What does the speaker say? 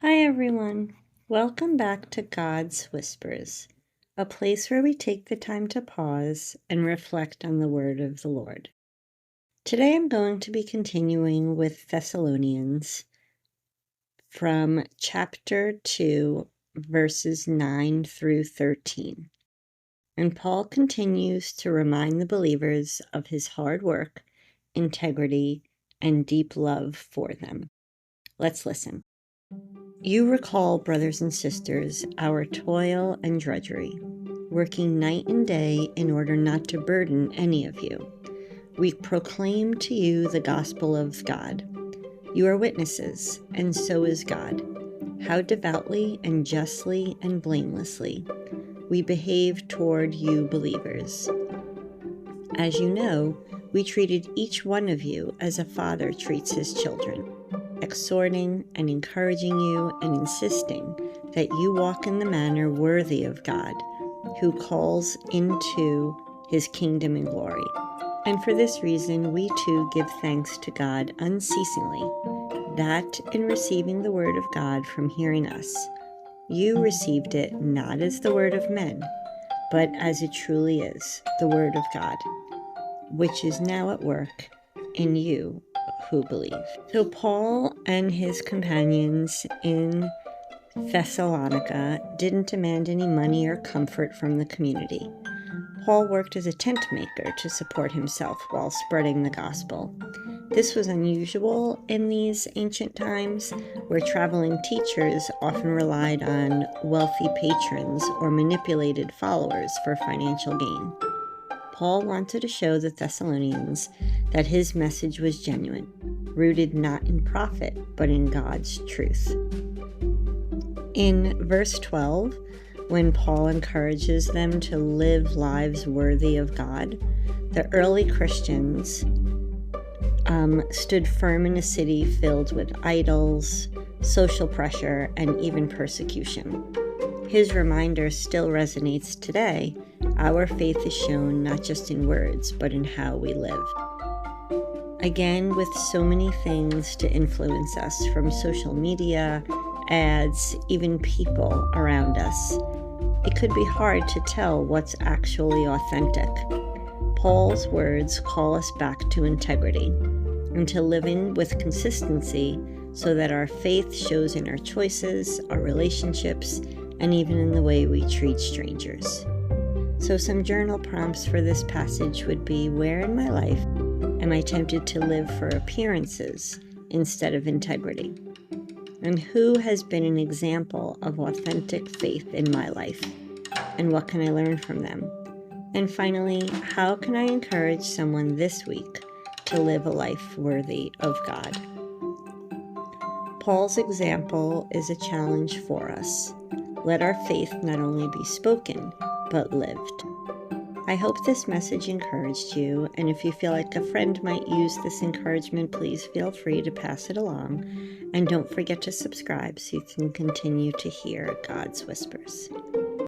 Hi everyone, welcome back to God's Whispers, a place where we take the time to pause and reflect on the word of the Lord. Today I'm going to be continuing with Thessalonians from chapter 2, verses 9 through 13. And Paul continues to remind the believers of his hard work, integrity, and deep love for them. Let's listen. You recall, brothers and sisters, our toil and drudgery, working night and day in order not to burden any of you. We proclaim to you the gospel of God. You are witnesses, and so is God, how devoutly and justly and blamelessly we behave toward you believers. As you know, we treated each one of you as a father treats his children, exhorting and encouraging you and insisting that you walk in the manner worthy of God, who calls into his kingdom and glory. And for this reason, we too give thanks to God unceasingly, that in receiving the word of God from hearing us, you received it not as the word of men, but as it truly is, the word of God, which is now at work in you who believe. So Paul and his companions in Thessalonica didn't demand any money or comfort from the community. Paul worked as a tent maker to support himself while spreading the gospel. This was unusual in these ancient times, where traveling teachers often relied on wealthy patrons or manipulated followers for financial gain. Paul wanted to show the Thessalonians that his message was genuine, rooted not in profit, but in God's truth. In verse 12, when Paul encourages them to live lives worthy of God, the early Christians stood firm in a city filled with idols, social pressure, and even persecution. His reminder still resonates today. Our faith is shown not just in words, but in how we live. Again, with so many things to influence us, from social media, ads, even people around us, it could be hard to tell what's actually authentic. Paul's words call us back to integrity and to living with consistency so that our faith shows in our choices, our relationships, and even in the way we treat strangers. So some journal prompts for this passage would be: where in my life am I tempted to live for appearances instead of integrity? And who has been an example of authentic faith in my life? And what can I learn from them? And finally, how can I encourage someone this week to live a life worthy of God? Paul's example is a challenge for us. Let our faith not only be spoken, but lived. I hope this message encouraged you, and if you feel like a friend might use this encouragement, please feel free to pass it along. And don't forget to subscribe so you can continue to hear God's whispers.